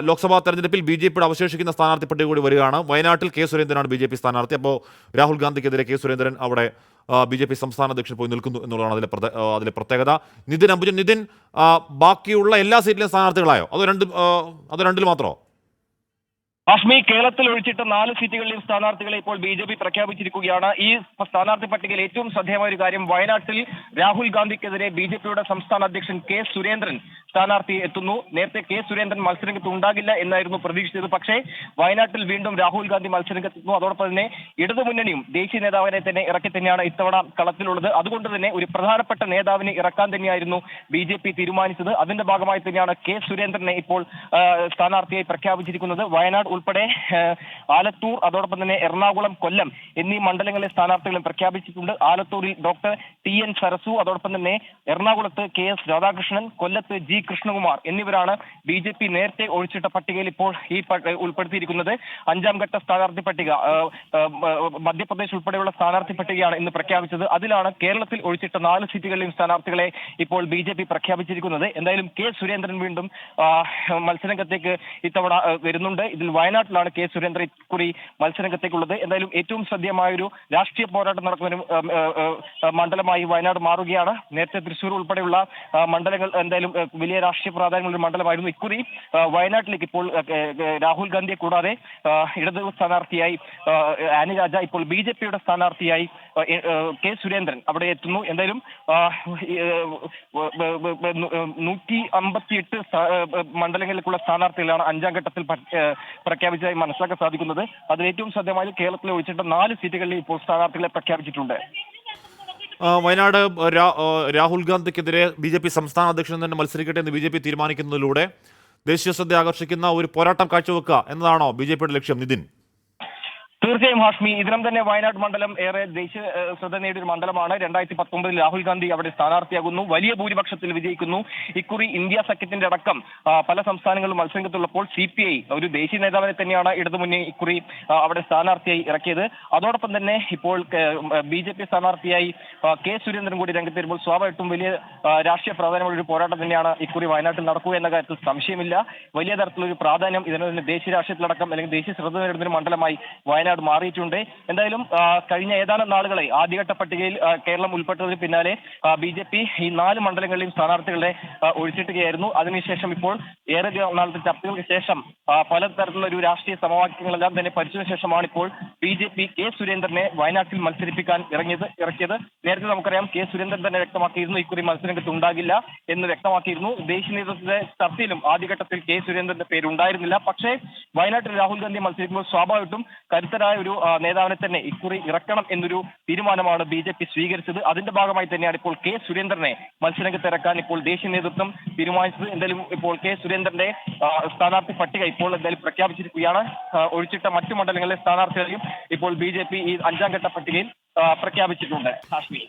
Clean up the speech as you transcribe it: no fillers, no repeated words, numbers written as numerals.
ലോക്സഭാ തെരഞ്ഞെടുപ്പിൽ BJP അവശേഷിക്കുന്ന സ്ഥാനാർത്ഥി പട്ടിക കൂടി വരികയാണ്. വയനാട്ടിൽ കെ സുരേന്ദ്രനാണ് BJP സ്ഥാനാർത്ഥി. അപ്പോൾ രാഹുൽ ഗാന്ധിക്കെതിരെ കെ സുരേന്ദ്രൻ അവിടെ BJP സംസ്ഥാന അധ്യക്ഷൻ പോയി നിൽക്കുന്നു എന്നുള്ളതാണ് അതിലെ പ്രത്യേകത. നിതിൻ അംബുജൻ, നിതിൻ, ബാക്കിയുള്ള എല്ലാ സീറ്റിലെയും സ്ഥാനാർത്ഥികളായോ അതോ രണ്ടിൽ മാത്രമോ? ഹാഷ്മി, കേരളത്തിൽ ഒഴിച്ചിട്ട് 4 സീറ്റുകളിലെയും സ്ഥാനാർത്ഥികളെ ഇപ്പോൾ BJP പ്രഖ്യാപിച്ചിരിക്കുകയാണ്. ഈ സ്ഥാനാർത്ഥി പട്ടികയിൽ ഏറ്റവും ശ്രദ്ധേയമായ ഒരു കാര്യം, വയനാട്ടിൽ രാഹുൽ ഗാന്ധിക്കെതിരെ BJPയുടെ സംസ്ഥാന അധ്യക്ഷൻ കെ സുരേന്ദ്രൻ സ്ഥാനാർത്ഥി എത്തുന്നു. നേരത്തെ കെ സുരേന്ദ്രൻ മത്സരരംഗത്ത് ഉണ്ടാകില്ല എന്നായിരുന്നു പ്രതീക്ഷിച്ചത്. പക്ഷേ വയനാട്ടിൽ വീണ്ടും രാഹുൽ ഗാന്ധി മത്സരരംഗത്തെത്തുന്നു. അതോടൊപ്പം തന്നെ ഇടതുമുന്നണിയും ദേശീയ നേതാവിനെ തന്നെ ഇറക്കി തന്നെയാണ് ഇത്തവണ കളത്തിലുള്ളത്. അതുകൊണ്ട് തന്നെ ഒരു പ്രധാനപ്പെട്ട നേതാവിനെ ഇറക്കാൻ തന്നെയായിരുന്നു BJP തീരുമാനിച്ചത്. അതിന്റെ ഭാഗമായി തന്നെയാണ് കെ സുരേന്ദ്രനെ ഇപ്പോൾ സ്ഥാനാർത്ഥിയായി പ്രഖ്യാപിച്ചിരിക്കുന്നത്. വയനാട് ഉൾപ്പെടെ ആലത്തൂർ, അതോടൊപ്പം തന്നെ എറണാകുളം, കൊല്ലം എന്നീ മണ്ഡലങ്ങളിലെ സ്ഥാനാർത്ഥികളും പ്രഖ്യാപിച്ചിട്ടുണ്ട്. ആലത്തൂരിൽ ഡോക്ടർ TN സരസു, അതോടൊപ്പം തന്നെ എറണാകുളത്ത് KS രാധാകൃഷ്ണൻ, കൊല്ലത്ത് G കൃഷ്ണകുമാർ എന്നിവരാണ് BJP നേരത്തെ ഒഴിച്ചിട്ട പട്ടികയിൽ ഇപ്പോൾ ഉൾപ്പെടുത്തിയിരിക്കുന്നത്. 5ാം ഘട്ട സ്ഥാനാർത്ഥി പട്ടിക മധ്യപ്രദേശ് ഉൾപ്പെടെയുള്ള സ്ഥാനാർത്ഥി പട്ടികയാണ് ഇന്ന് പ്രഖ്യാപിച്ചത്. അതിലാണ് കേരളത്തിൽ ഒഴിച്ചിട്ട 4 സീറ്റുകളിലെയും സ്ഥാനാർത്ഥികളെ ഇപ്പോൾ BJP പ്രഖ്യാപിച്ചിരിക്കുന്നത്. എന്തായാലും കെ സുരേന്ദ്രൻ വീണ്ടും മത്സരരംഗത്തേക്ക് ഇത്തവണ വരുന്നുണ്ട്. ഇതിൽ വയനാട്ടിലാണ് കെ സുരേന്ദ്രൻ ഇക്കുറി മത്സരരംഗത്തേക്കുള്ളത്. എന്തായാലും ഏറ്റവും ശ്രദ്ധേയമായ ഒരു രാഷ്ട്രീയ പോരാട്ടം നടക്കുന്ന മണ്ഡലമായി വയനാട് മാറുകയാണ്. നേരത്തെ തൃശ്ശൂർ ഉൾപ്പെടെയുള്ള മണ്ഡലങ്ങൾ എന്തായാലും വലിയ രാഷ്ട്രീയ പ്രാധാന്യമുള്ള ഒരു മണ്ഡലമായിരുന്നു. ഇക്കുറി വയനാട്ടിലേക്ക് ഇപ്പോൾ രാഹുൽ ഗാന്ധിയെ കൂടാതെ ഇടതു സ്ഥാനാർത്ഥിയായി ആനി രാജ, ഇപ്പോൾ BJPയുടെ സ്ഥാനാർത്ഥിയായി കെ സുരേന്ദ്രൻ അവിടെ എത്തുന്നു. എന്തായാലും 158 മണ്ഡലങ്ങളിലേക്കുള്ള സ്ഥാനാർത്ഥികളാണ് 5ാം ഘട്ടത്തിൽ പ്രഖ്യാപിച്ചതായി മനസ്സിലാക്കാൻ സാധിക്കുന്നത്. അതിൽ ഏറ്റവും ശ്രദ്ധേയമായി കേരളത്തിലെ ഒഴിച്ചിട്ട് 4 സീറ്റുകളിൽ ഇപ്പോൾ സ്ഥാനാർത്ഥികളെ പ്രഖ്യാപിച്ചിട്ടുണ്ട്. വയനാട് രാഹുൽ ഗാന്ധിക്കെതിരെ BJP സംസ്ഥാന അധ്യക്ഷൻ തന്നെ മത്സരിക്കട്ടെ എന്ന് BJP തീരുമാനിക്കുന്നതിലൂടെ ദേശീയ ശ്രദ്ധ ആകർഷിക്കുന്ന ഒരു പോരാട്ടം കാഴ്ചവെക്കുക എന്നതാണോ BJPയുടെ ലക്ഷ്യം, നിതിൻ? തീർച്ചയായും ഹാഷ്മി, ഇതിനും തന്നെ വയനാട് മണ്ഡലം ഏറെ ദേശീയ ശ്രദ്ധ നേടിയ ഒരു മണ്ഡലമാണ്. 2019 രാഹുൽ ഗാന്ധി അവിടെ സ്ഥാനാർത്ഥിയാകുന്നു, വലിയ ഭൂരിപക്ഷത്തിൽ വിജയിക്കുന്നു. ഇക്കുറി ഇന്ത്യ സഖ്യത്തിന്റെ അടക്കം പല സംസ്ഥാനങ്ങളിലും മത്സരരംഗത്തുള്ളപ്പോൾ CPI ഒരു ദേശീയ നേതാവിനെ തന്നെയാണ് ഇടതുമുന്നണി ഇക്കുറി അവിടെ സ്ഥാനാർത്ഥിയായി ഇറക്കിയത്. അതോടൊപ്പം തന്നെ ഇപ്പോൾ BJP സ്ഥാനാർത്ഥിയായി കെ സുരേന്ദ്രൻ കൂടി രംഗത്ത് വരുമ്പോൾ സ്വാഭാവികമായിട്ടും വലിയ രാഷ്ട്രീയ പ്രാധാന്യമുള്ള ഒരു പോരാട്ടം തന്നെയാണ് ഇക്കുറി വയനാട്ടിൽ നടക്കുക എന്ന കാര്യത്തിൽ സംശയമില്ല. വലിയ തരത്തിലൊരു പ്രാധാന്യം ഇതിന് തന്നെ ദേശീയ രാഷ്ട്രീയത്തിലടക്കം അല്ലെങ്കിൽ ദേശീയ ശ്രദ്ധ നേടുന്ന ഒരു മണ്ഡലമായി വയനാട് മാറിയിട്ടുണ്ട്. എന്തായാലും കഴിഞ്ഞ ഏതാനും നാളുകളെ ആദ്യഘട്ട പട്ടികയിൽ കേരളം ഉൾപ്പെട്ടതിന് പിന്നാലെ BJP ഈ 4 മണ്ഡലങ്ങളിലെയും സ്ഥാനാർത്ഥികളെ ഒഴിച്ചിട്ടുകയായിരുന്നു. അതിനുശേഷം ഇപ്പോൾ ഏറെ നാളത്തെ ചർച്ചകൾക്ക് ശേഷം പലതരത്തിലുള്ള ഒരു രാഷ്ട്രീയ സമവാക്യങ്ങളെല്ലാം തന്നെ പരിശോധന ശേഷമാണ് ഇപ്പോൾ BJP കെ സുരേന്ദ്രനെ വയനാട്ടിൽ മത്സരിപ്പിക്കാൻ ഇറക്കിയത്. നേരത്തെ നമുക്കറിയാം, കെ സുരേന്ദ്രൻ തന്നെ വ്യക്തമാക്കിയിരുന്നു ഇക്കുറി മത്സരരംഗത്ത് ഉണ്ടാകില്ല എന്ന് വ്യക്തമാക്കിയിരുന്നു. ദേശീയ നേതൃത്വത്തിന്റെ ചർച്ചയിലും ആദ്യഘട്ടത്തിൽ കെ സുരേന്ദ്രന്റെ പേരുണ്ടായിരുന്നില്ല. പക്ഷേ വയനാട്ടിൽ രാഹുൽ ഗാന്ധി മത്സരിക്കുമ്പോൾ സ്വാഭാവികമായിട്ടും കരുത്തരായ ഒരു നേതാവിനെ തന്നെ ഇക്കുറി ഇറക്കണം എന്നൊരു തീരുമാനമാണ് BJP സ്വീകരിച്ചത്. അതിന്റെ ഭാഗമായി തന്നെയാണ് ഇപ്പോൾ കെ സുരേന്ദ്രനെ മത്സരരംഗത്ത് ഇറക്കാൻ ഇപ്പോൾ ദേശീയ നേതൃത്വം തീരുമാനിച്ചത്. എന്തായാലും ഇപ്പോൾ കെ സുരേന്ദ്രന്റെ സ്ഥാനാർത്ഥി പട്ടിക ഇപ്പോൾ എന്തായാലും പ്രഖ്യാപിച്ചിരിക്കുകയാണ്. ഒഴിച്ചിട്ട മറ്റു മണ്ഡലങ്ങളിലെ സ്ഥാനാർത്ഥികളെയും ഇപ്പോൾ BJP ഈ 5ാം ഘട്ട പട്ടികയിൽ പ്രഖ്യാപിച്ചിട്ടുണ്ട്. ഹാഷ്മി.